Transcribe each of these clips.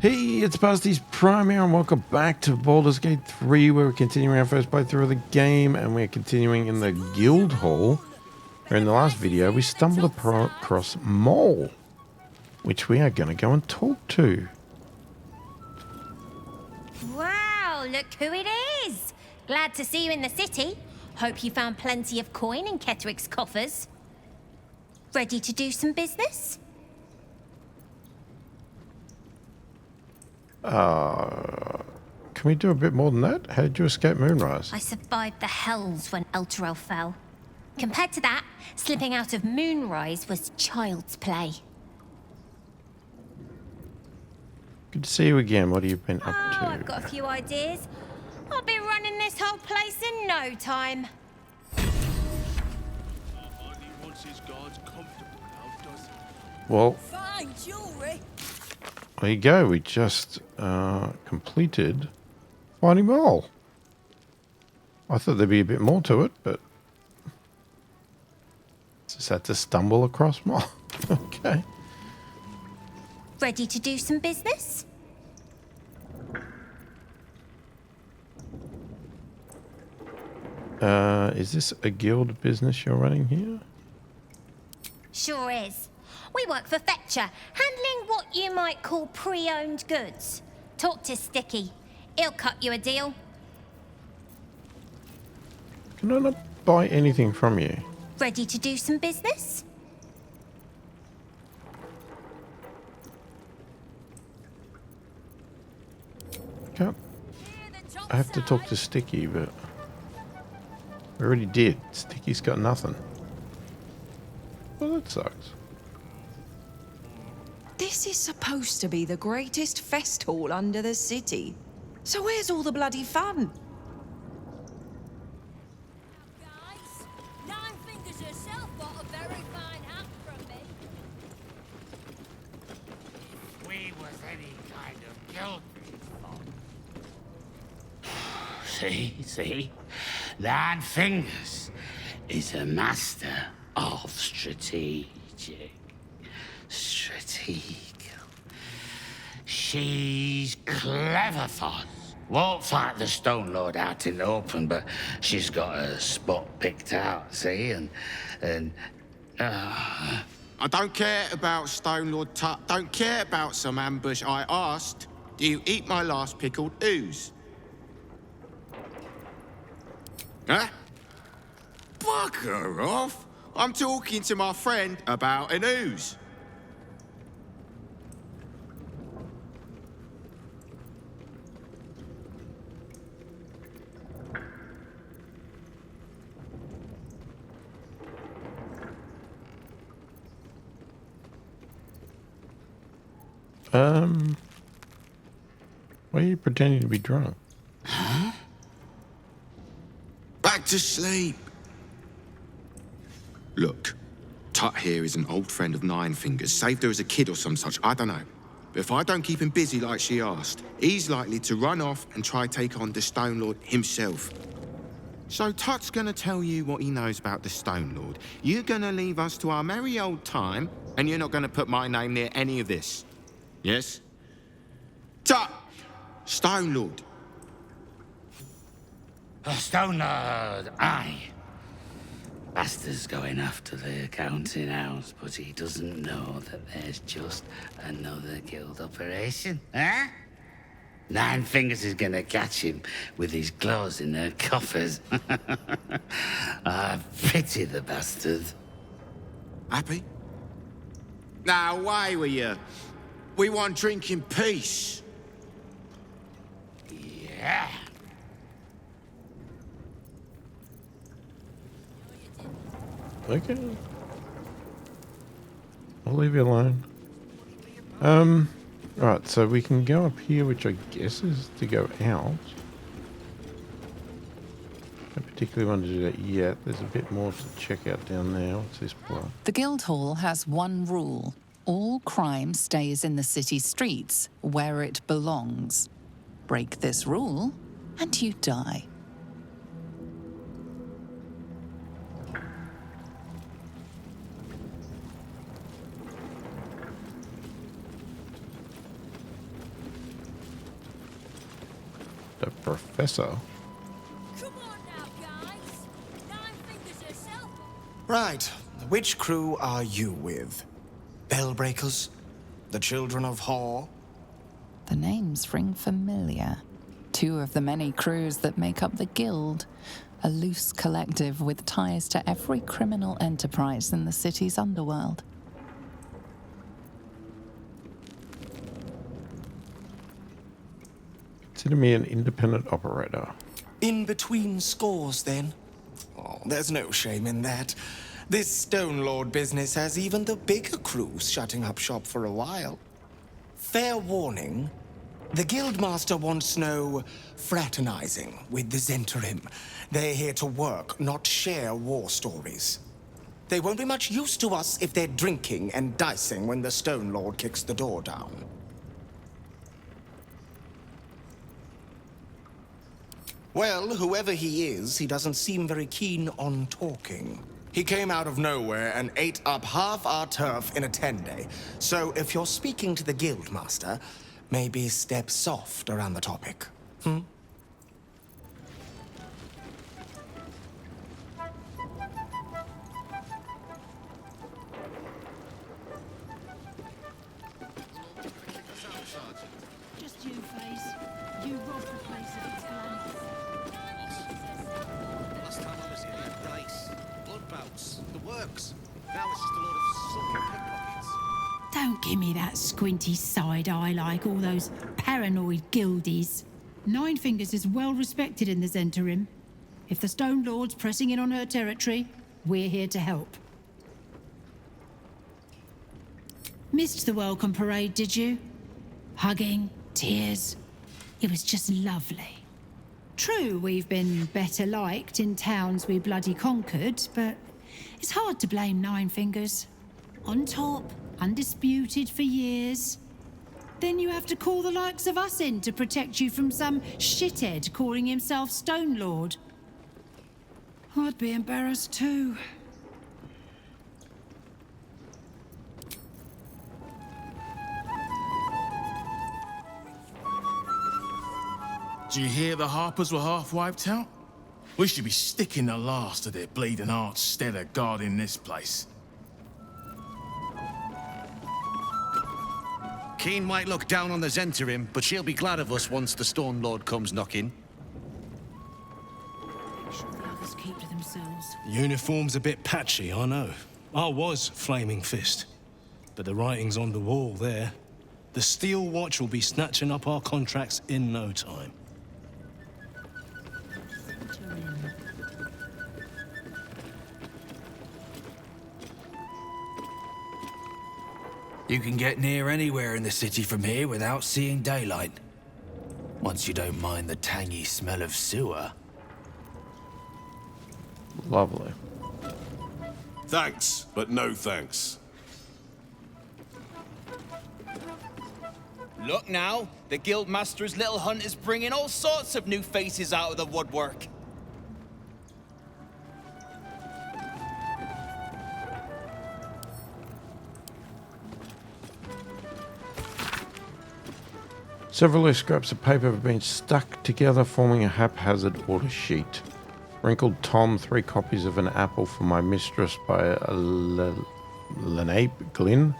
Hey, it's pasthisprime here, and welcome back to Baldur's Gate 3, where we're continuing our first playthrough of the game, and we're continuing in the guild hall, where in the last video we stumbled across Mole, which we are going to go and talk to. Wow, look who it is! Glad to see you in the city. Hope you found plenty of coin in Ketheric's coffers. Ready to do some business? Can we do a bit more than that? How did you escape Moonrise? I survived the hells when Elturel fell. Compared to that, slipping out of Moonrise was child's play. Good to see you again. What have you been up to? I've got a few ideas. I'll be running this whole place in no time. Well, Fine jewelry. there you go. We just completed finding Mole. I thought there'd be a bit more to it, but just had to stumble across Mole. Okay. Ready to do some business? Is this a guild business you're running here? Sure is. We work for Fetcher, handling what you might call pre-owned goods. Talk to Sticky. He'll cut you a deal. Can I not buy anything from you? Ready to do some business? Can't. I have to talk to Sticky, but we already did. Sticky's got nothing. Well, that sucks. This is supposed to be the greatest fest hall under the city. So where's all the bloody fun? Guys, Nine Fingers herself got a very fine hat from me. If we was any kind of guild folk. See? Nine Fingers is a master of strategic. She's clever fun. Won't fight the Stone Lord out in the open, but she's got a spot picked out, see? I don't care about Stone Lord Tut. Don't care about some ambush. I asked, do you eat my last pickled ooze? Huh? Bugger off! I'm talking to my friend about an ooze. Why are you pretending to be drunk? Back to sleep. Look, Tut here is an old friend of Nine Fingers. Saved her as a kid or some such, I don't know. But if I don't keep him busy like she asked, he's likely to run off and try take on the Stone Lord himself. So Tut's gonna tell you what he knows about the Stone Lord. You're gonna leave us to our merry old time, and you're not gonna put my name near any of this. Yes? Tut! Stone Lord. Stone Lord, aye. Master's going after the counting house, but he doesn't know that there's just another guild operation, huh? Nine Fingers is gonna catch him with his claws in their coffers. I pity the bastard. Happy? Now, away with you. We want drink in peace. Yeah. Okay. I'll leave you alone. Right, so we can go up here, which I guess is to go out. I particularly want to do that yet. There's a bit more to check out down there. What's this block? The Guildhall has one rule. All crime stays in the city streets, where it belongs. Break this rule, and you die. The professor. Come on now, guys. Nine fingers herself. Right. Which crew are you with? Bellbreakers? The Children of Hor? The names ring familiar. Two of the many crews that make up the Guild, a loose collective with ties to every criminal enterprise in the city's underworld. Consider me an independent operator. In between scores, then? Oh, there's no shame in that. This Stone Lord business has even the bigger crews shutting up shop for a while. Fair warning, the Guildmaster wants no fraternizing with the Zentarim. They're here to work, not share war stories. They won't be much use to us if they're drinking and dicing when the Stone Lord kicks the door down. Well, whoever he is, he doesn't seem very keen on talking. He came out of nowhere and ate up half our turf in a 10-day. So if you're speaking to the Guildmaster, maybe step soft around the topic. Just you, Faze. You robbed the place of its glamour. Last time I was here, we had dice, blood bouts, the works. Now it's just a load of sunken pickpockets. Don't give me that squinty side eye like all those paranoid guildies. Nine Fingers is well respected in the Zentarim. If the Stone Lord's pressing in on her territory, we're here to help. Missed the welcome parade, did you? Hugging, tears. It was just lovely. True, we've been better liked in towns we bloody conquered, but it's hard to blame Nine Fingers. On top, undisputed for years. Then you have to call the likes of us in to protect you from some shithead calling himself Stone Lord. I'd be embarrassed too. Do you hear the Harpers were half wiped out? We should be sticking the last of their bleeding hearts stellar guarding this place. Keen might look down on the Zentarim, but she'll be glad of us once the Stone Lord comes knocking. Sure the others keep to themselves. Uniform's a bit patchy, I know. I was Flaming Fist. But the writing's on the wall there. The Steel Watch will be snatching up our contracts in no time. You can get near anywhere in the city from here without seeing daylight. Once you don't mind the tangy smell of sewer. Lovely. Thanks, but no thanks. Look now, the Guildmaster's little hunt is bringing all sorts of new faces out of the woodwork. Several loose scraps of paper have been stuck together, forming a haphazard order sheet. Wrinkled Tom, 3 copies of An Apple for My Mistress by Lenape Glynn,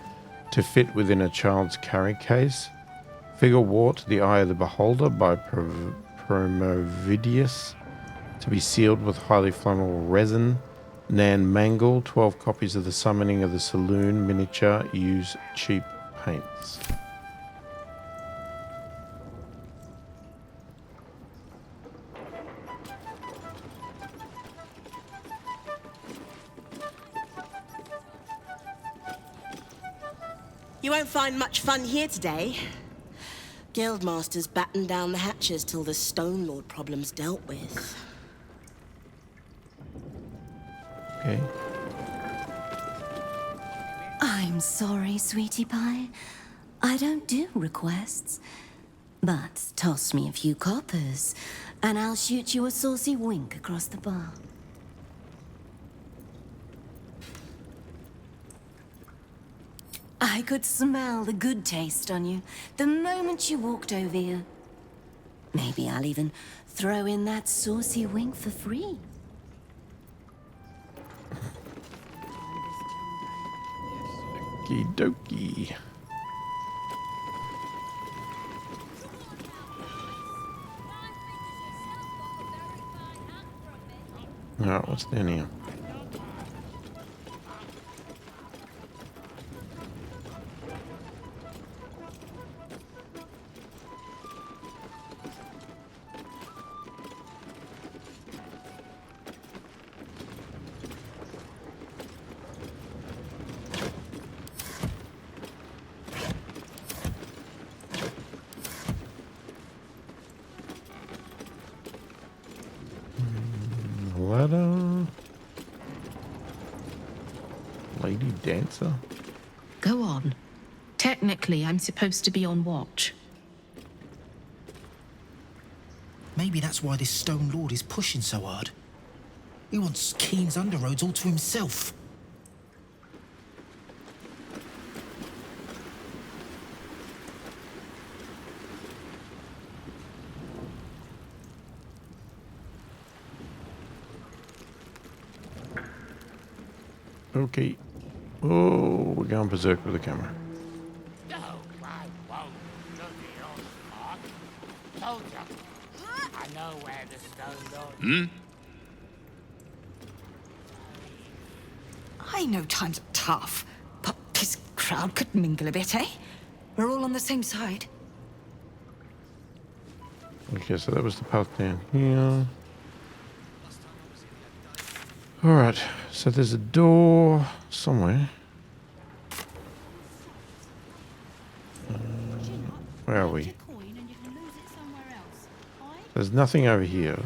to fit within a child's carry case. Figure Wart, The Eye of the Beholder by Promovidius, to be sealed with highly flammable resin. Nan Mangle, 12 copies of The Summoning of the Saloon miniature, use cheap paints. You won't find much fun here today. Guildmaster's battened down the hatches till the Stone Lord problem's dealt with. Okay. I'm sorry, sweetie pie. I don't do requests. But toss me a few coppers, and I'll shoot you a saucy wink across the bar. I could smell the good taste on you the moment you walked over here. Maybe I'll even throw in that saucy wink for free. Okie dokie. Alright, what's down here? Ladder. Lady dancer. Go on. Technically, I'm supposed to be on watch. Maybe that's why this Stone Lord is pushing so hard. He wants Keen's underroads all to himself. Okay. Oh, we're going berserk with the camera. No, I won't. Look at your spot. Told ya. I know where the Stone Lord... I know times are tough, but this crowd could mingle a bit, eh? We're all on the same side. Okay, so that was the path down here. Alright, so there's a door somewhere. Where are we? There's nothing over here.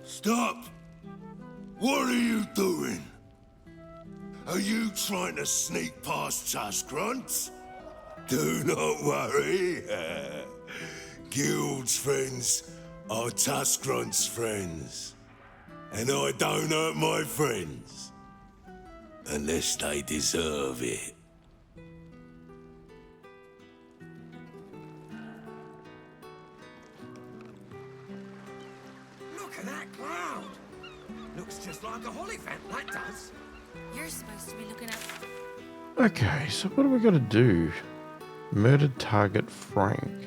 Stop! What are you doing? Are you trying to sneak past Taskrunts? Do not worry. Guild's friends are Taskrunts' friends. And I don't hurt my friends. Unless they deserve it. Look at that cloud! Looks just like a holly vent, that does. You're supposed to be looking at... Okay, so what do we got to do? Murdered target Frank.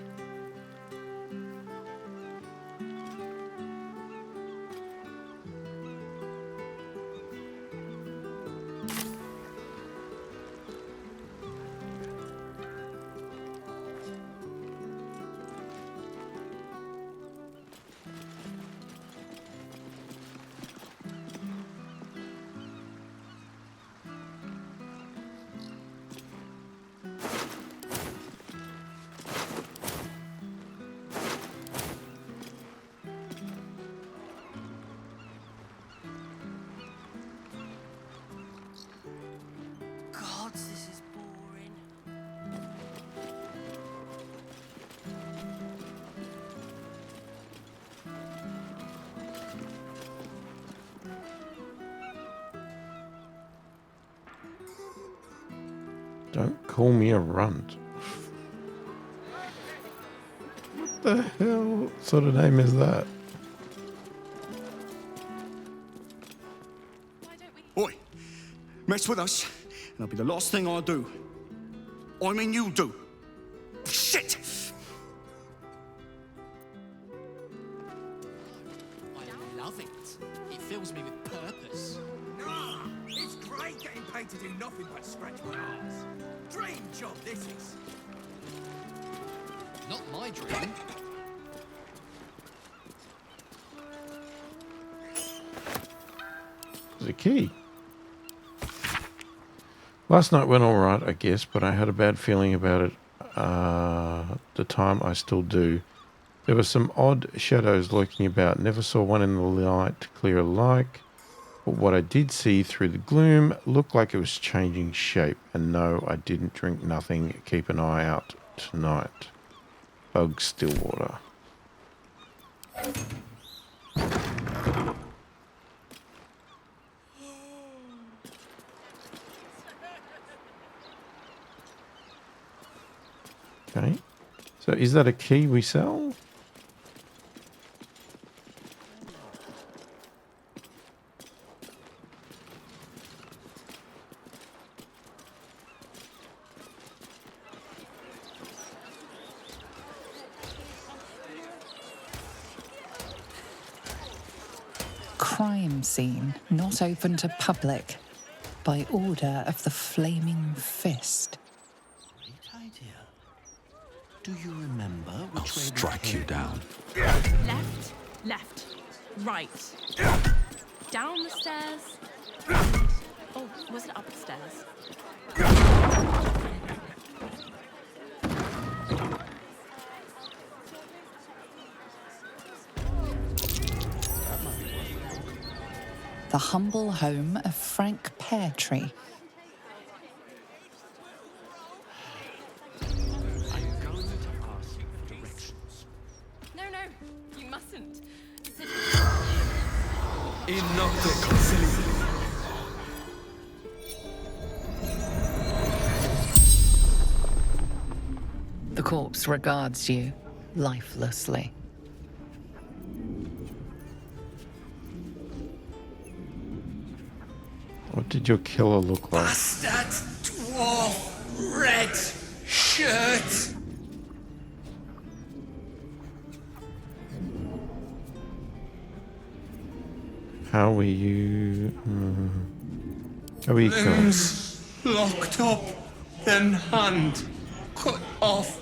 God, this is boring. Don't call me a runt. What the hell sort of name is that? Oi! Mess with us, and it'll be the last thing I'll do. I mean, you do. Shit! I love it. It fills me with purpose. Nah! It's great getting paid to do nothing but scratch my arse. Dream job, this is. Not my dream. There's a key. Last night went all right, I guess, but I had a bad feeling about it the time, I still do. There were some odd shadows lurking about. Never saw one in the light clear alike. But what I did see through the gloom looked like it was changing shape. And no, I didn't drink nothing. Keep an eye out tonight. Bug Stillwater. Okay. So is that a key we sell? Crime scene not open to public by order of the Flaming Fist. Do you remember which I'll strike you down. Left, left, right. Down the stairs. Oh, was it up the stairs? The humble home of Frank Peartree. No, you mustn't. The corpse regards you lifelessly. What did your killer look like? Bastard dwarf red shirt. How were you? How were you killing? Limbs locked up, then hand cut off.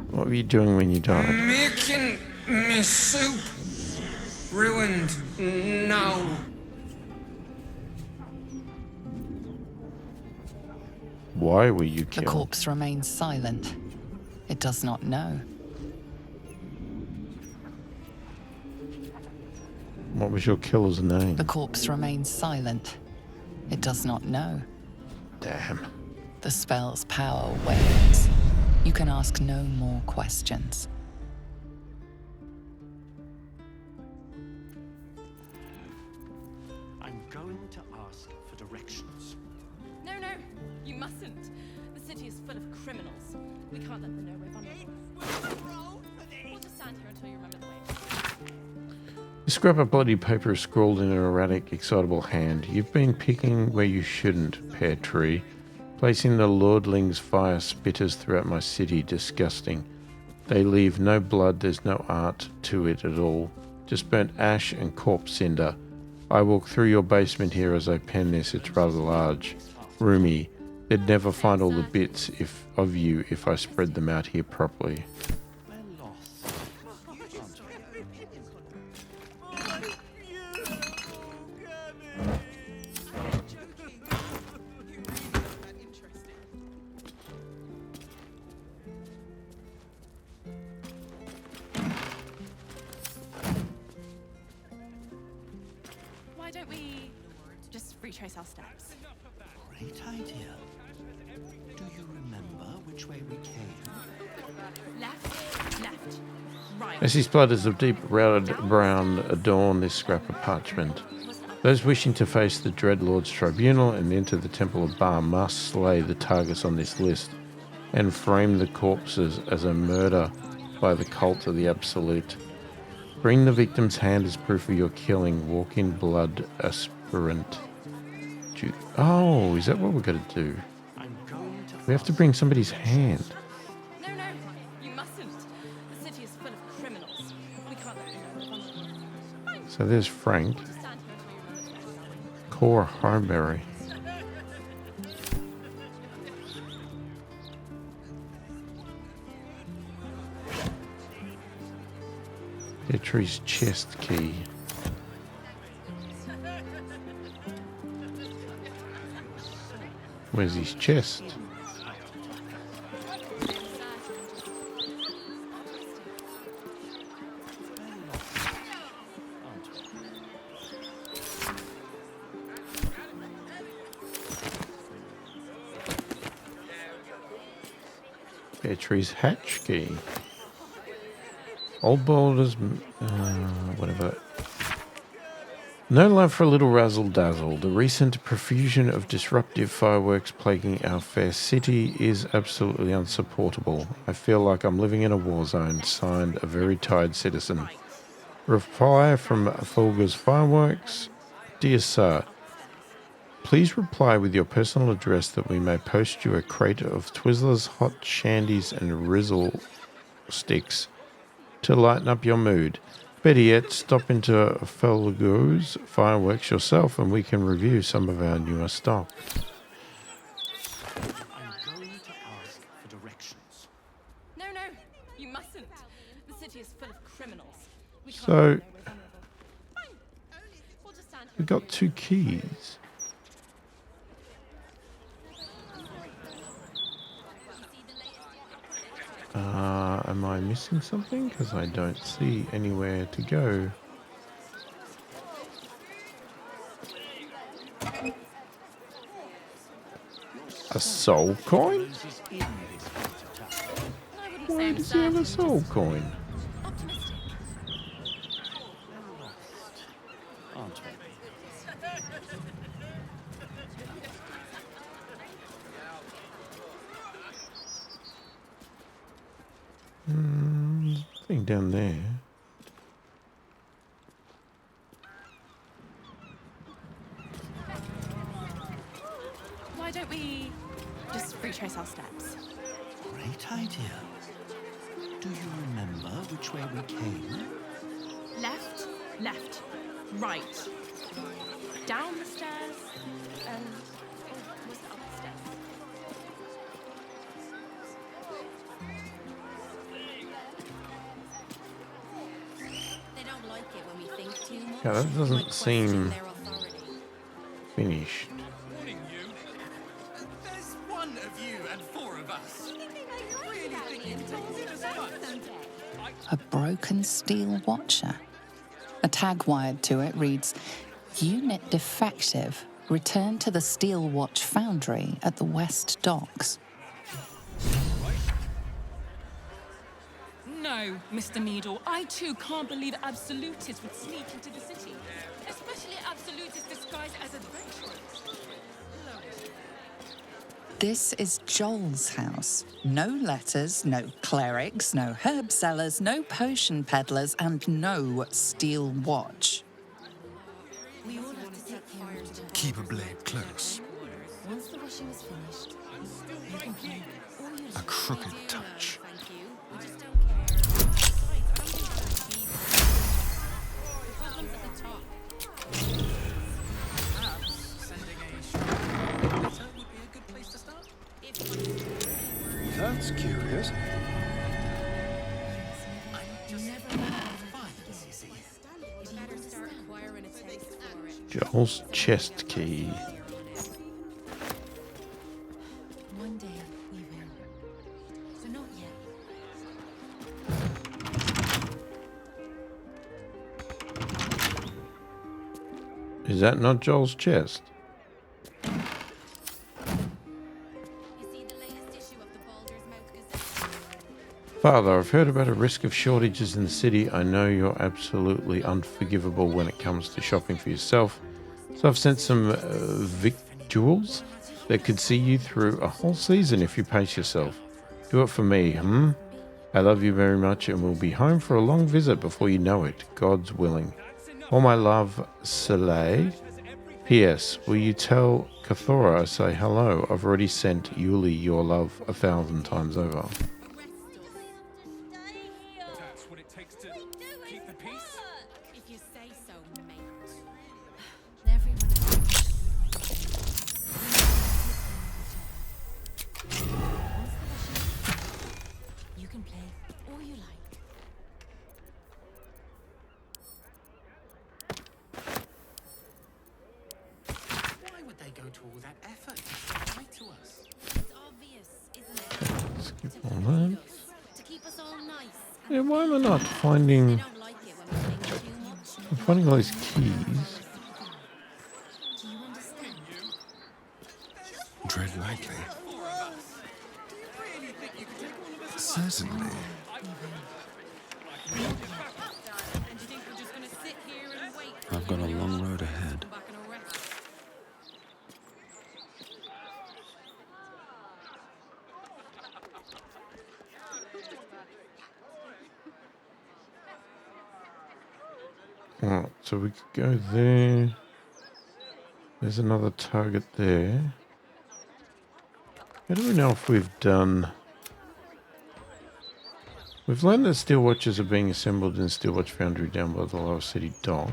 What were you doing when you died? Making me soup. Ruined now. Why were you The killed? corpse remains silent. It does not know. What was your killer's name? The corpse remains silent. It does not know. Damn. The spell's power wanes. You can ask no more questions. I'm going to ask for directions. No, you mustn't. The city is full of criminals. We can't let them know we're vulnerable. We'll just stand here until you remember the way. The scrap of bloody paper is scrawled in an erratic, excitable hand. You've been picking where you shouldn't, Pear Tree. Placing the lordling's fire spitters throughout my city. Disgusting. They leave no blood, there's no art to it at all. Just burnt ash and corpse cinder. I walk through your basement here as I pen this. It's rather large. Roomy. They'd never find all the bits of you if I spread them out here properly. Why don't we just retrace our steps? Great idea. Do you remember which way we came? Left, right. Messy splatters of deep routed brown adorn this scrap of parchment. Those wishing to face the Dreadlord's tribunal and enter the Temple of Ba must slay the targets on this list and frame the corpses as a murder by the cult of the Absolute. Bring the victim's hand as proof of your killing. Walk in blood aspirant. Oh, is that what we're going to do? We have to bring somebody's hand. No, you mustn't. The city is full of criminals. We can't let them know we're vulnerable. So there's Frank. Core Harbury. Petrie's chest key. Where's his chest? Beatrice's hatch key. Old Boulders, whatever. No love for a little razzle-dazzle. The recent profusion of disruptive fireworks plaguing our fair city is absolutely unsupportable. I feel like I'm living in a war zone. Signed, a very tired citizen. Reply from Fulger's Fireworks. Dear Sir, please reply with your personal address that we may post you a crate of Twizzlers, hot shandies and Rizzle sticks to lighten up your mood. Better yet, stop into Fulger's Fireworks yourself and we can review some of our newer stock. I'm going to ask for directions. No, you mustn't. The city is full of criminals. So, we got 2 keys. Am I missing something? Because I don't see anywhere to go. A soul coin? Why does he have a soul coin? Thing down there. Why don't we just retrace our steps? Great idea. Do you remember which way we came? Left, right. Down the stairs, and was it up the stairs? They don't like it when we think too much. Yeah, that doesn't seem finished. There's one of you and 4 of us. A broken steel watcher. A tag wired to it reads, Unit defective. Return to the Steel Watch Foundry at the West Docks. No, Mr. Needle, I too can't believe absolutists would sneak into the city. Especially absolutists disguised as adventurers. This is Joel's house. No letters, no clerics, no herb sellers, no potion peddlers, and no steel watch. We all have to take care of Keep a blade close. Once the washing is finished, you can play all you A crooked touch. Thank you. We just don't care. Besides, I don't think that'll achieve it. The problem's at the top. Perhaps sending a short letter would be a good place to start. That's curious. Joel's chest key. One day we will. So not yet. Is that not Joel's chest? Father, I've heard about a risk of shortages in the city. I know you're absolutely unforgivable when it comes to shopping for yourself. So I've sent some victuals that could see you through a whole season if you pace yourself. Do it for me, I love you very much and we'll be home for a long visit before you know it, God's willing. All my love, Soleil. P.S. Will you tell Cathora I say hello? I've already sent Yuli your love 1,000 times over. If you say so, mate. Everyone else. You can play all you like. Why would they go to all that effort to lie to us? All that. Yeah, why am I not finding... I'm finding all these keys. Tread lightly. Certainly. I've got a long road ahead. Alright, so we could go there. There's another target there. How do we know if we've done... We've learned that steel watches are being assembled in the steel watch foundry down by the lower city docks.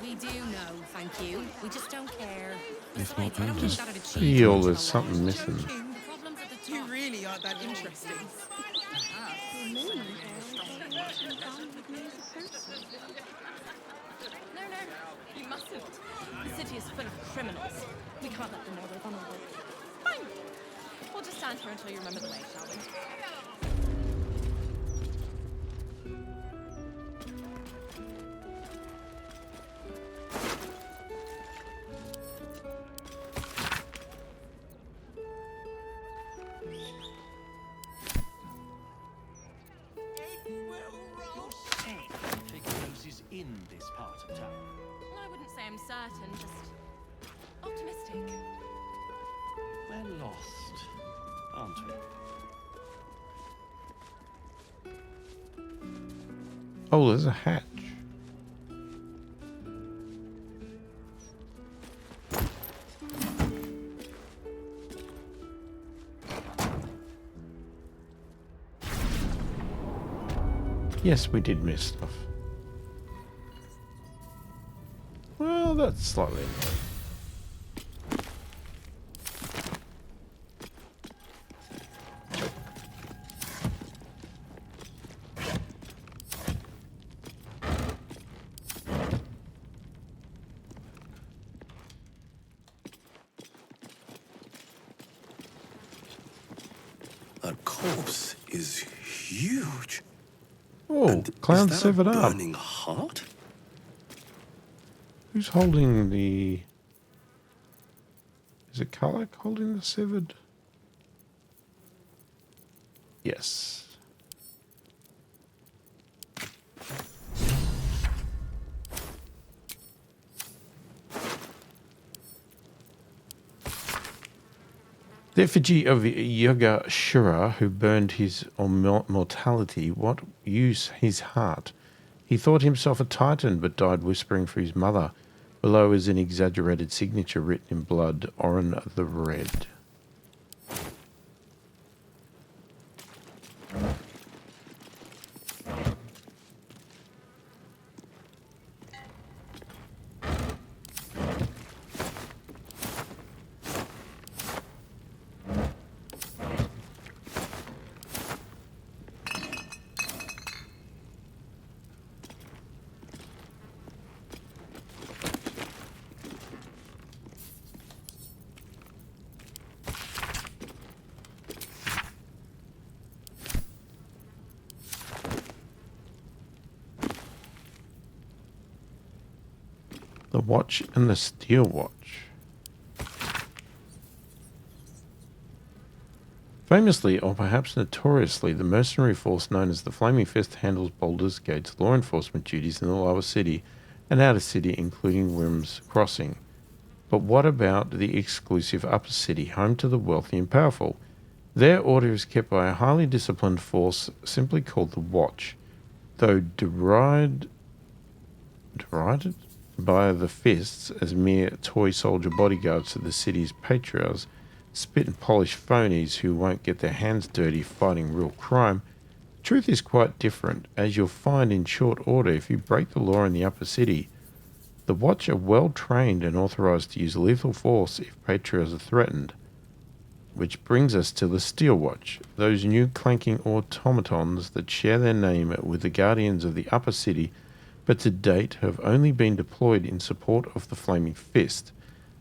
We do know, thank you. We just don't care. If not, I just feel there's something missing. You really are that interesting. No, you mustn't. The city is full of criminals. We can't let them know we're vulnerable. Fine. We'll just stand here until you remember the way, shall we? In this part of town. I wouldn't say I'm certain, just optimistic. We're lost, aren't we? Oh, there's a hatch. Yes, we did miss stuff. Well, that's slightly annoying. That corpse is huge. Oh, clown severed up. Burning heart? Who's holding the... Is it Karlak holding the severed? Yes. The effigy of Yoga Shura, who burned his mortality, what use his heart? He thought himself a titan, but died whispering for his mother. Below is an exaggerated signature written in blood, Orin the Red. The watch and the steel watch. Famously, or perhaps notoriously, the mercenary force known as the Flaming Fist handles Baldur's Gate's law enforcement duties in the lower city and outer city, including Rim's Crossing. But what about the exclusive upper city, home to the wealthy and powerful? Their order is kept by a highly disciplined force simply called the Watch, though derided by the Fists as mere toy soldier bodyguards to the city's patriarchs, spit and polish phonies who won't get their hands dirty fighting real crime. The truth is quite different, as you'll find in short order if you break the law in the upper city. The Watch are well trained and authorized to use lethal force if patriarchs are threatened. Which brings us to the Steel Watch, those new clanking automatons that share their name with the guardians of the upper city, but to date have only been deployed in support of the Flaming Fist.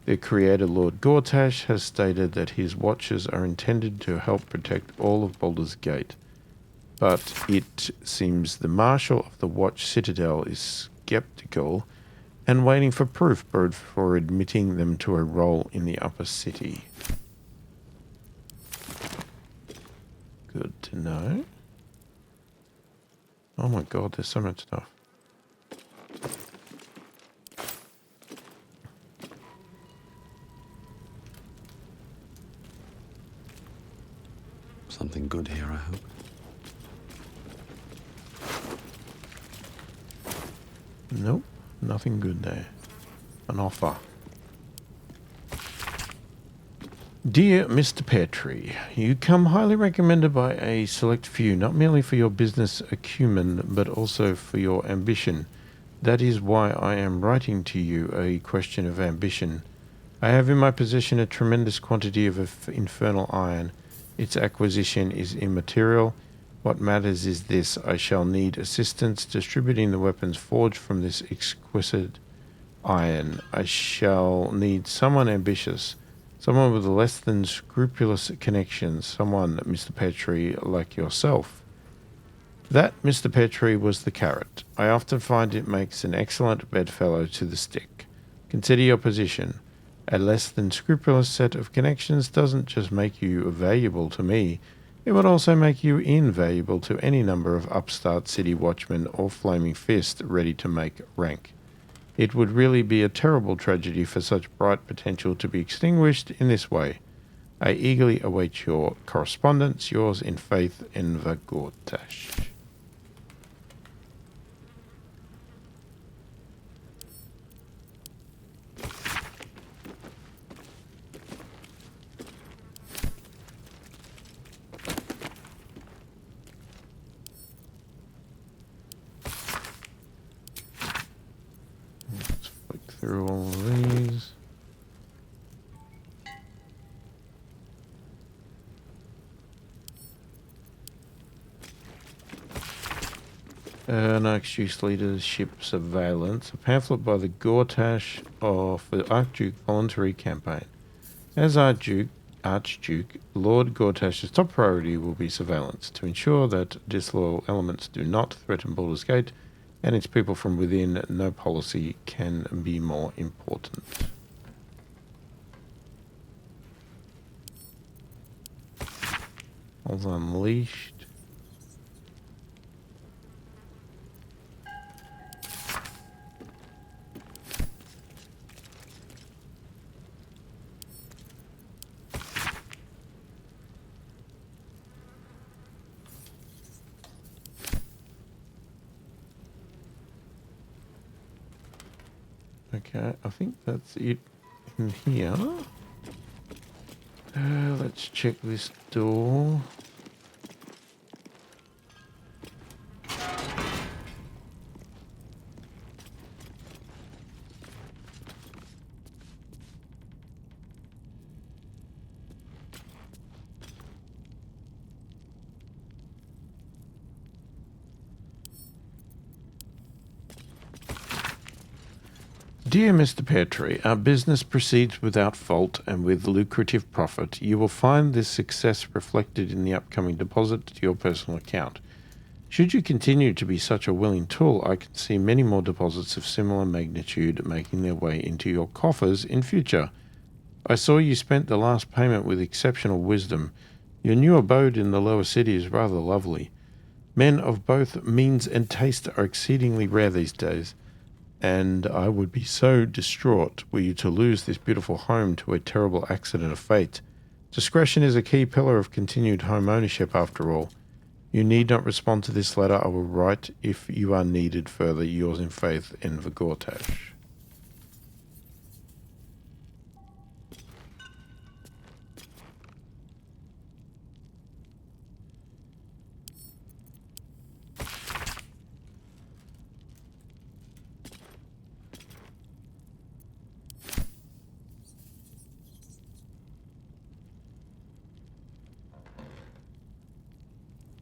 Their creator, Lord Gortash, has stated that his watches are intended to help protect all of Baldur's Gate. But it seems the Marshal of the Watch Citadel is skeptical and waiting for proof before admitting them to a role in the upper city. Good to know. Oh my god, there's so much stuff. Something good here, I hope. Nope, nothing good there. An offer. Dear Mr. Petrie, you come highly recommended by a select few, not merely for your business acumen, but also for your ambition. That is why I am writing to you a question of ambition. I have in my possession a tremendous quantity of infernal iron. Its acquisition is immaterial. What matters is this: I shall need assistance distributing the weapons forged from this exquisite iron. I shall need someone ambitious, someone with less than scrupulous connections, someone, Mr. Petrie, like yourself. That, Mr. Petrie, was the carrot. I often find it makes an excellent bedfellow to the stick. Consider your position. A less than scrupulous set of connections doesn't just make you valuable to me, it would also make you invaluable to any number of upstart city watchmen or Flaming Fist ready to make rank. It would really be a terrible tragedy for such bright potential to be extinguished in this way. I eagerly await your correspondence. Yours in faith, Enver Gortash. Let's flick through all of these. Anarchist Youth Leadership Surveillance, a pamphlet by the Gortash of the Archduke Voluntary Campaign. As Archduke, Lord Gortash's top priority will be surveillance, to ensure that disloyal elements do not threaten Baldur's Gate and its people from within. No policy can be more important. All's unleashed. Okay, I think that's it in here. Let's check this door. Dear Mr. Petrie, our business proceeds without fault and with lucrative profit. You will find this success reflected in the upcoming deposit to your personal account. Should you continue to be such a willing tool, I can see many more deposits of similar magnitude making their way into your coffers in future. I saw you spent the last payment with exceptional wisdom. Your new abode in the lower city is rather lovely. Men of both means and taste are exceedingly rare these days, and I would be so distraught were you to lose this beautiful home to a terrible accident of fate. Discretion is a key pillar of continued home ownership after all. You need not respond to this letter. I will write if you are needed further. Yours in faith, Enver Gortash.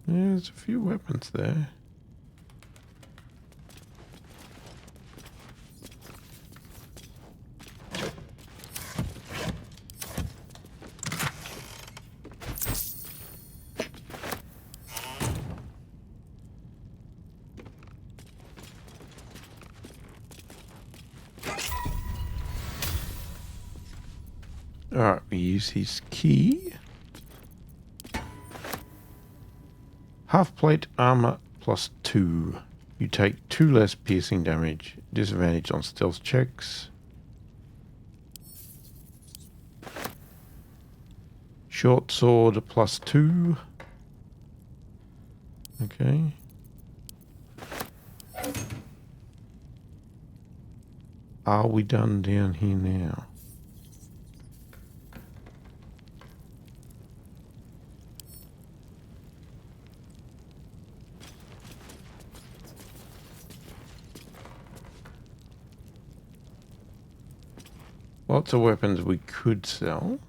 Yeah, there's a few weapons there. Alright, we use his key. Half plate armor +2. You take 2 less piercing damage. Disadvantage on stealth checks. Short sword +2. Okay. Are we done down here now? Lots of weapons we could sell.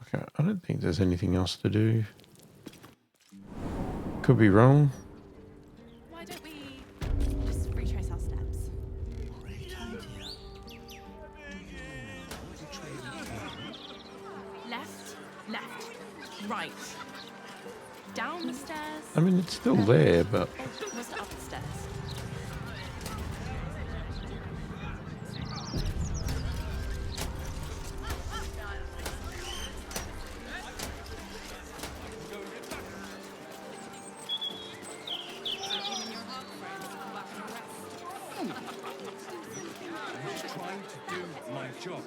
Okay, I don't think there's anything else to do. Could be wrong. Why don't we just retrace our steps? Left, left, right. Down the stairs. I mean, it's still there, but... What's up the stairs? Trying to do my job,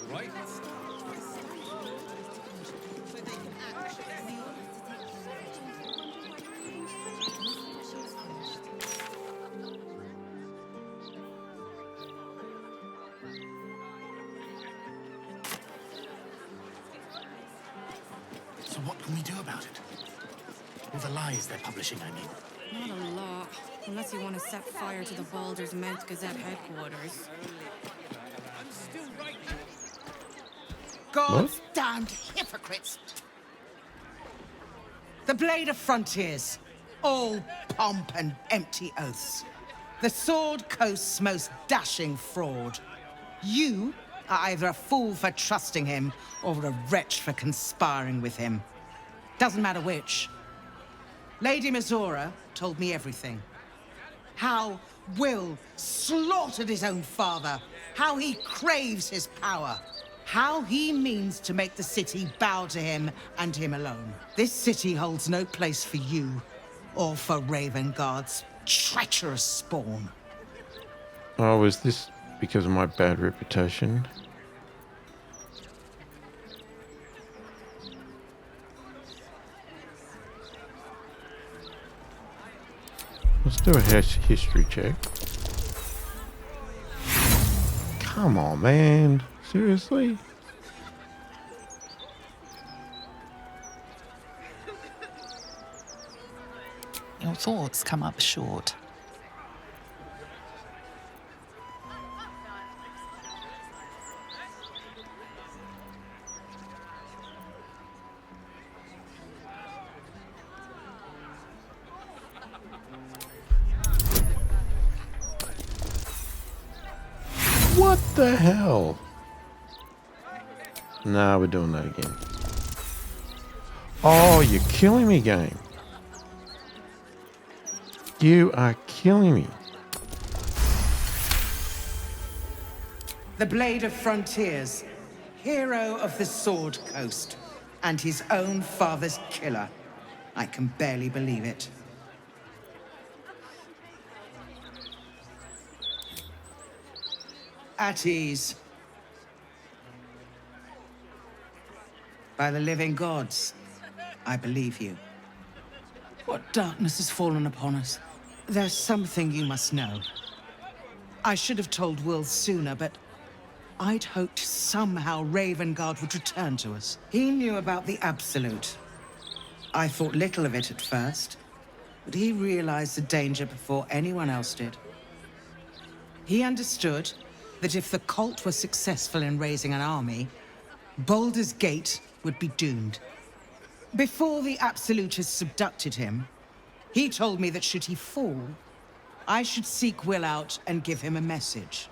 right? So what can we do about it? All the lies they're publishing, I mean. Not a lot. Unless you want to set fire to the Baldur's Mouth Gazette headquarters. God's damned hypocrites! The Blade of Frontiers. All pomp and empty oaths. The Sword Coast's most dashing fraud. You are either a fool for trusting him or a wretch for conspiring with him. Doesn't matter which. Lady Mizora told me everything. How Will slaughtered his own father. How he craves his power. How he means to make the city bow to him and him alone. This city holds no place for you or for Ravengard's treacherous spawn. Oh, is this because of my bad reputation? Let's do a history check. Come on, man. Seriously? Your thoughts come up short. What the hell? Nah, we're doing that again. Oh, you're killing me, game. You are killing me. The Blade of Frontiers, hero of the Sword Coast, and his own father's killer. I can barely believe it. At ease. By the living gods, I believe you. What darkness has fallen upon us? There's something you must know. I should have told Will sooner, but I'd hoped somehow Ravengard would return to us. He knew about the Absolute. I thought little of it at first, but he realized the danger before anyone else did. He understood that if the cult were successful in raising an army, Baldur's Gate would be doomed. Before the Absolutists subducted him, he told me that should he fall, I should seek Will out and give him a message.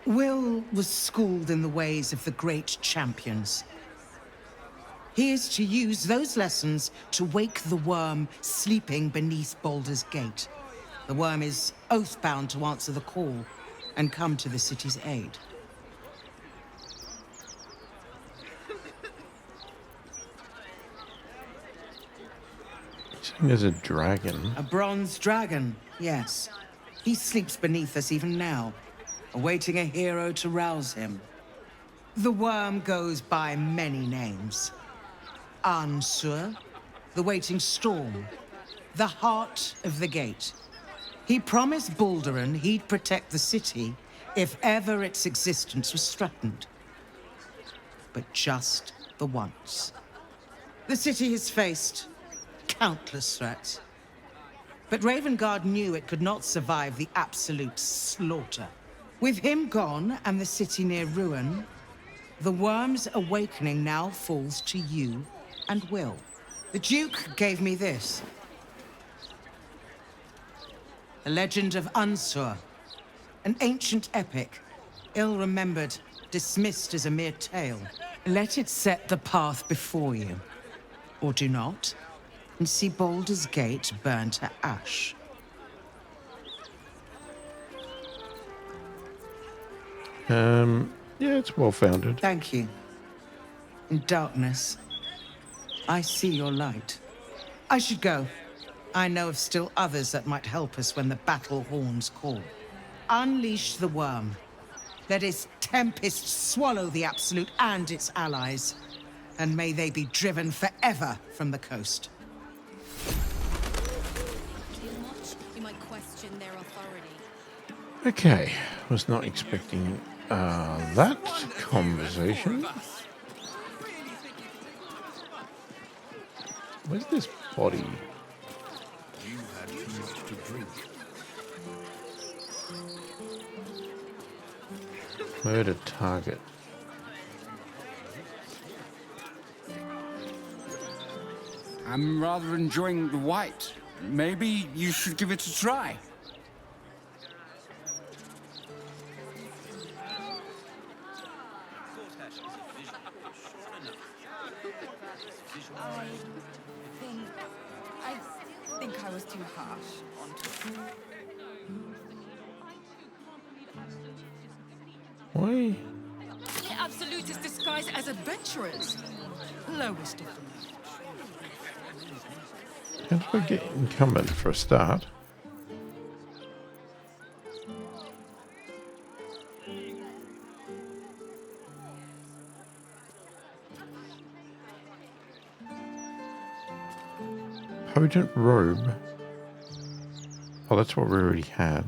Will was schooled in the ways of the great champions. He is to use those lessons to wake the worm sleeping beneath Baldur's Gate. The worm is oath-bound to answer the call and come to the city's aid. Saying there's a dragon. A bronze dragon, yes. He sleeps beneath us even now, awaiting a hero to rouse him. The worm goes by many names. Ansur, the waiting storm, the heart of the gate. He promised Balduran he'd protect the city if ever its existence was threatened. But just the once. The city has faced countless threats. But Ravengard knew it could not survive the absolute slaughter. With him gone and the city near ruin, the worm's awakening now falls to you and Will. The Duke gave me this. The Legend of Ansur, an ancient epic, ill-remembered, dismissed as a mere tale. Let it set the path before you, or do not, and see Baldur's Gate burn to ash. Yeah, it's well-founded. Thank you. In darkness, I see your light. I should go. I know of still others that might help us when the battle horns call. Unleash the worm. Let its tempest swallow the Absolute and its allies. And may they be driven forever from the coast. Too much, you might question their authority. Okay, was not expecting that conversation. Where's this body? You had too much to drink. Murder target. I'm rather enjoying the white. Maybe you should give it a try. I think I was too harsh on Why? The Absolute is disguised as adventurers. Lowest of them. How do I get incumbent for a start? Potent robe. Oh, that's what we already had.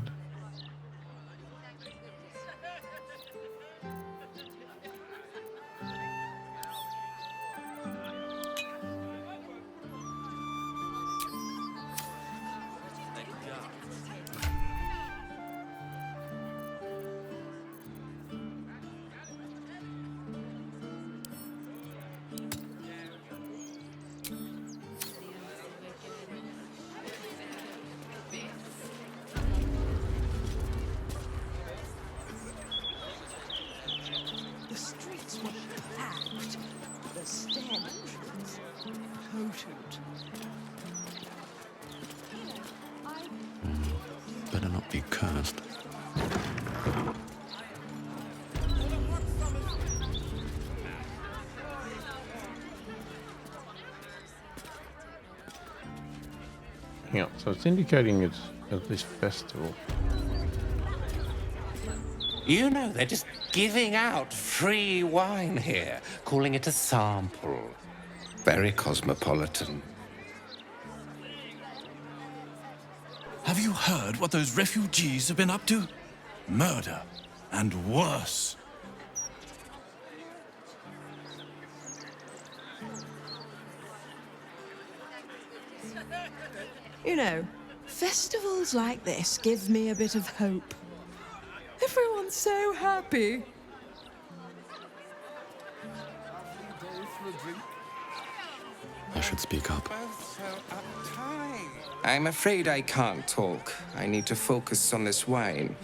The streets were packed. The stench was potent. Better not be cursed. Yeah, so it's indicating it's at this festival. You know, they're just giving out free wine here, calling it a sample. Very cosmopolitan. Have you heard what those refugees have been up to? Murder. And worse. You know, festivals like this give me a bit of hope. Everyone's so happy. I should speak up. I'm afraid I can't talk. I need to focus on this wine.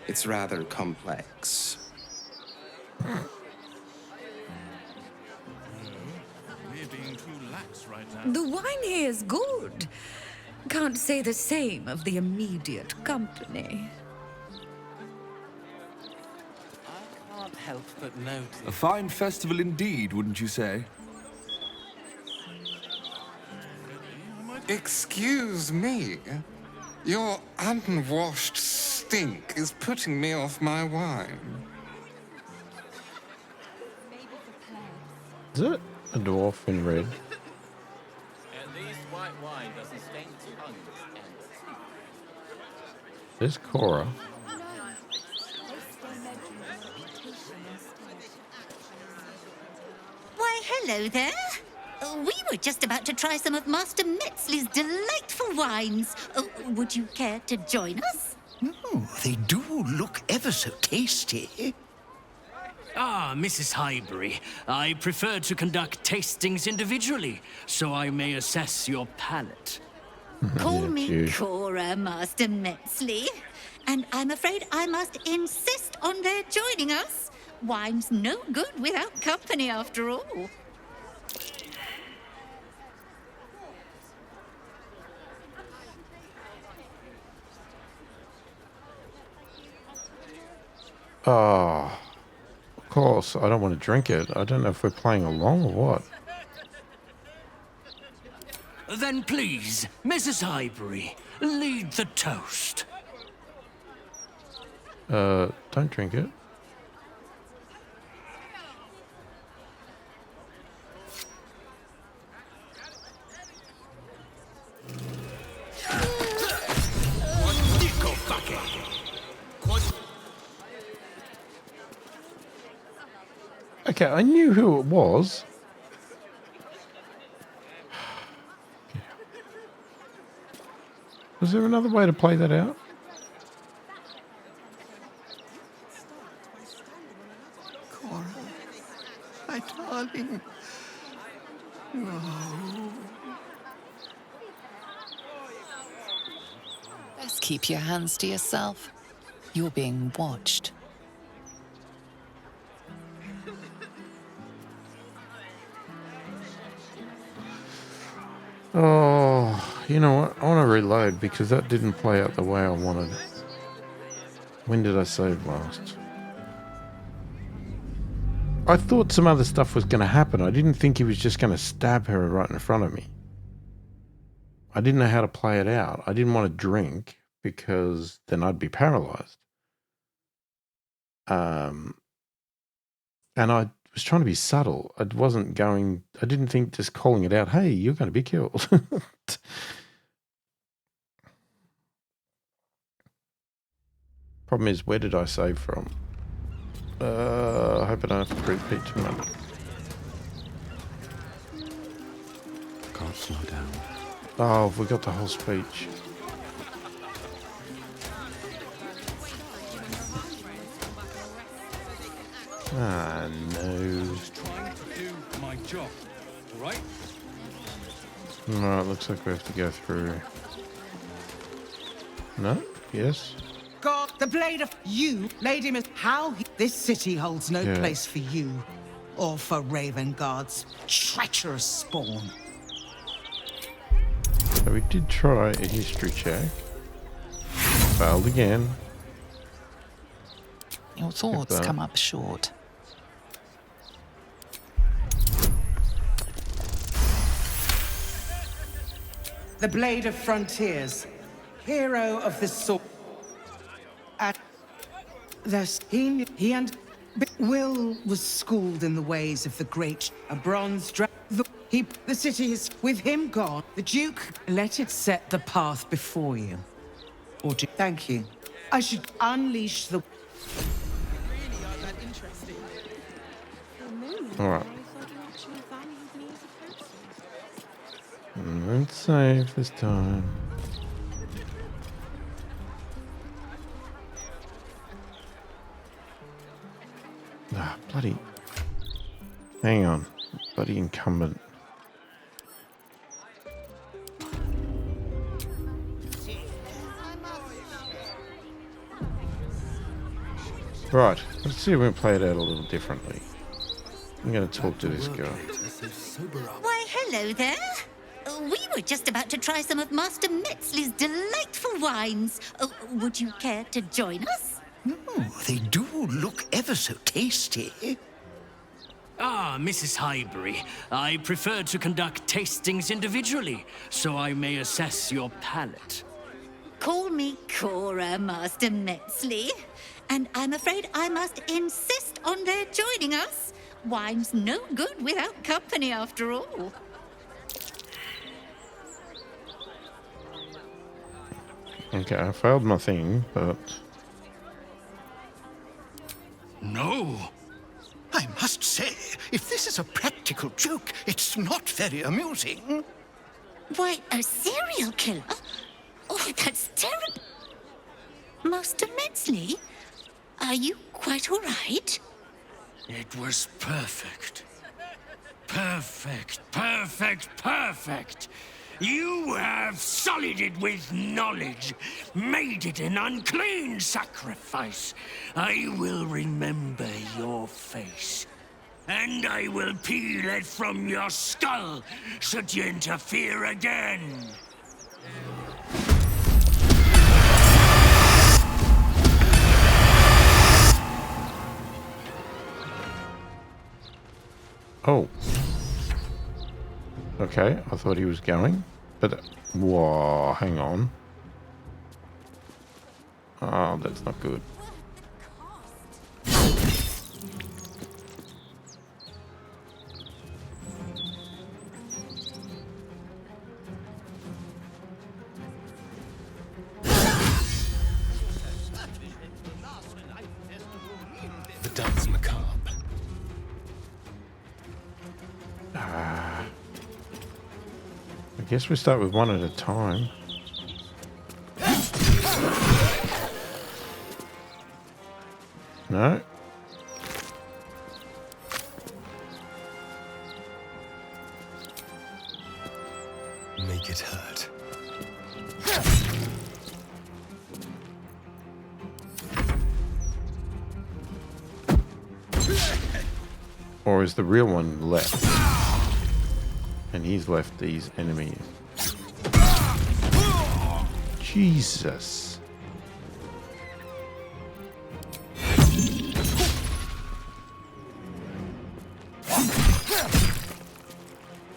It's rather complex. The wine here is good. Can't say the same of the immediate company. I can't help but notice. A fine festival indeed, wouldn't you say? Excuse me. Your unwashed stink is putting me off my wine. Is it a dwarf in red? At least white wine doesn't stain tongues and teeth. There's Cora. Why, hello there. We were just about to try some of Master Metzley's delightful wines. Would you care to join us? Oh, they do look ever so tasty. Ah, Mrs. Highbury, I prefer to conduct tastings individually, so I may assess your palate. Call me Cora, Master Metzley. And I'm afraid I must insist on their joining us. Wine's no good without company, after all. Oh, of course. I don't want to drink it. I don't know if we're playing along or what. Then please, Mrs. Highbury, lead the toast. Don't drink it. Okay, I knew who it was. Was there another way to play that out? Cora, my darling. No. Best keep your hands to yourself. You're being watched. Oh, you know what? I want to reload because that didn't play out the way I wanted. When did I save last? I thought some other stuff was going to happen. I didn't think he was just going to stab her right in front of me. I didn't know how to play it out. I didn't want to drink because then I'd be paralyzed. And I was trying to be subtle. I didn't think just calling it out, hey, you're going to be killed. Problem is, where did I save from? I hope I don't have to repeat too much. Can't slow down. Oh, we got the whole speech. Ah, no. Just trying to do my job, all right? No, it looks like we have to go through. No? Yes? God, the blade of you, Lady Miss, this city holds no Yeah. place for you, or for Raven Guard's treacherous spawn. So we did try a history check. Failed again. Your thoughts come up short. The Blade of Frontiers, hero of the sword. At thus he and Will was schooled in the ways of the great. A bronze the city is with him gone. The Duke let it set the path before you. Or thank you. I should unleash the. Alright. Let's save this time. Ah, bloody. Hang on. Bloody incumbent. Right, let's see if we can play it out a little differently. I'm going to talk to this guy. Why, hello there. We were just about to try some of Master Metzley's delightful wines. Would you care to join us? Oh, they do look ever so tasty. Ah, Mrs. Highbury, I prefer to conduct tastings individually, so I may assess your palate. Call me Cora, Master Metzley. And I'm afraid I must insist on their joining us. Wine's no good without company, after all. Okay, I failed my thing, but... No. I must say, if this is a practical joke, it's not very amusing. Why, a serial killer? Oh, that's terrible. Master Metzley, are you quite all right? It was perfect. Perfect, perfect, perfect. You have sullied it with knowledge, made it an unclean sacrifice. I will remember your face, and I will peel it from your skull should you interfere again. Oh. Okay, I thought he was going, but... Whoa, hang on. Oh, that's not good. The dance macabre. I guess we start with one at a time. No? Make it hurt. Or is the real one left? And he's left these enemies. Jesus.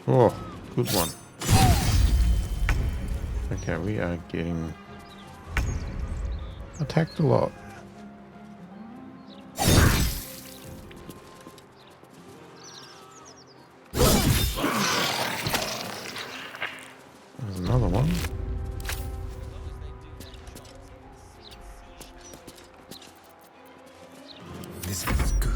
Oh, good one. Okay, we are getting attacked a lot. There's another one. This is good.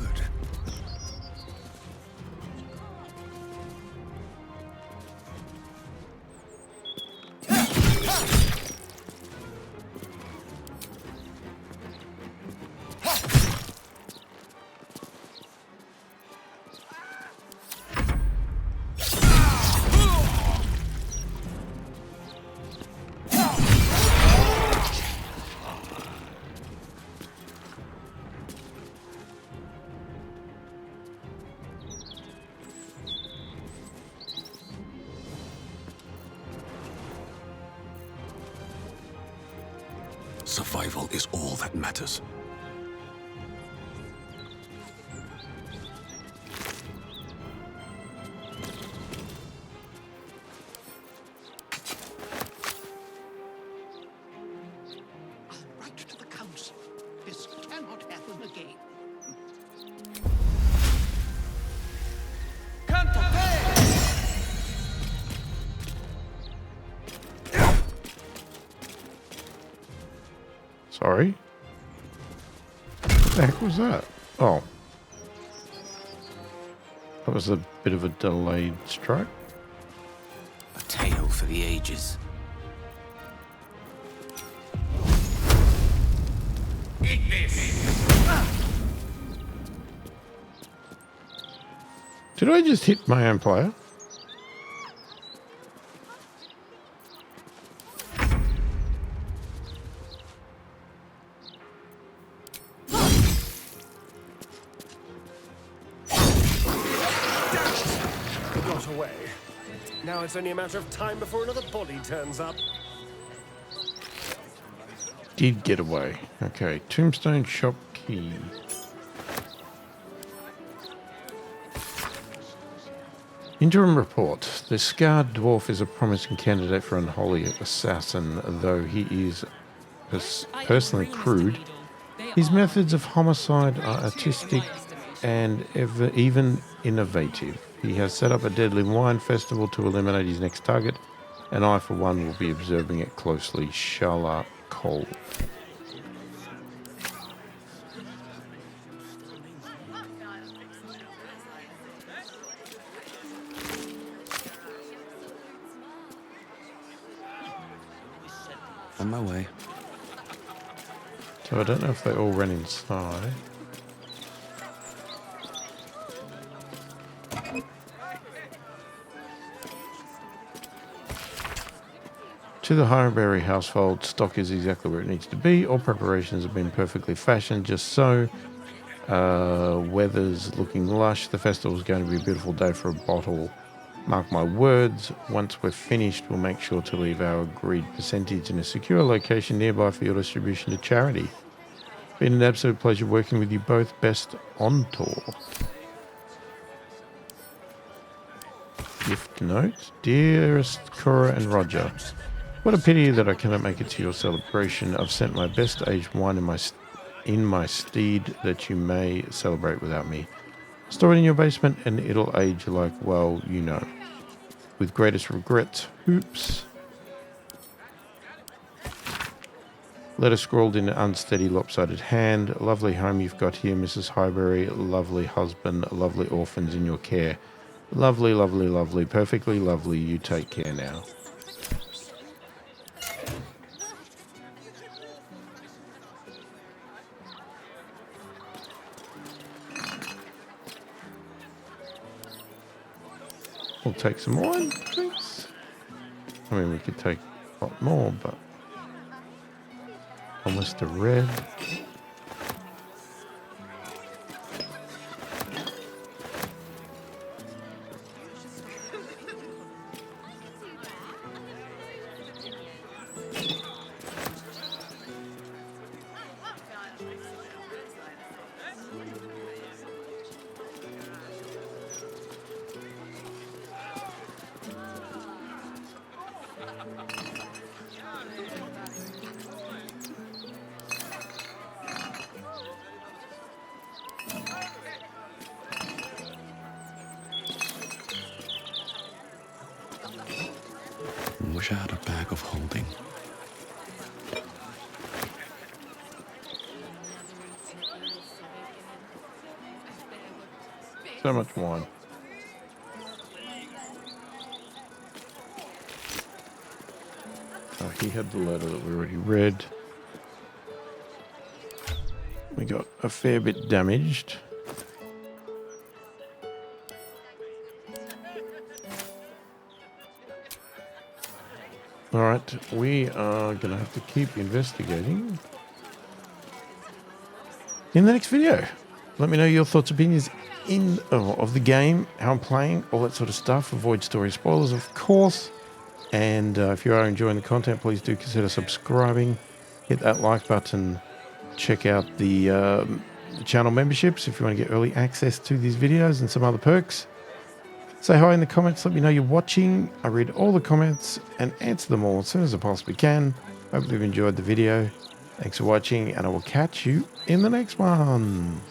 Survival is all that matters. I'll write to the council. This cannot happen again. Sorry? What the heck was that? Oh. That was a bit of a delayed strike. A tale for the ages. Eat this! Did I just hit my own player? Now it's only a matter of time before another body turns up. Did get away. Okay, tombstone shop key. Interim report. The scarred dwarf is a promising candidate for unholy assassin, though he is personally crude. His methods of homicide are artistic and even innovative. He has set up a deadly wine festival to eliminate his next target, and I, for one, will be observing it closely. Shala Cole. On my way. So I don't know if they all ran inside. To the Highbury household, stock is exactly where it needs to be. All preparations have been perfectly fashioned, just so. Weather's looking lush. The festival's going to be a beautiful day for a bottle. Mark my words, once we're finished, we'll make sure to leave our agreed percentage in a secure location nearby for your distribution to charity. Been an absolute pleasure working with you both. Best on tour. Gift note. Dearest Cora and Roger, what a pity that I cannot make it to your celebration. I've sent my best aged wine in my steed that you may celebrate without me. Store it in your basement and it'll age like, well, you know. With greatest regrets, Hoops. Letter scrawled in an unsteady, lopsided hand. Lovely home you've got here, Mrs. Highbury. Lovely husband, lovely orphans in your care. Lovely, lovely, lovely, perfectly lovely. You take care now. We'll take some wine, please. I mean, we could take a lot more, but almost a red. Wish I had a bag of holding. So much wine. Oh, he had the letter that we already read. We got a fair bit damaged. Alright, we are going to have to keep investigating in the next video. Let me know your thoughts, opinions of the game, how I'm playing, all that sort of stuff. Avoid story spoilers, of course. And if you are enjoying the content, please do consider subscribing. Hit that like button. Check out the channel memberships if you want to get early access to these videos and some other perks. Say hi in the comments. Let me know you're watching. I read all the comments and answer them all as soon as I possibly can. Hope you've enjoyed the video. Thanks for watching, and I will catch you in the next one.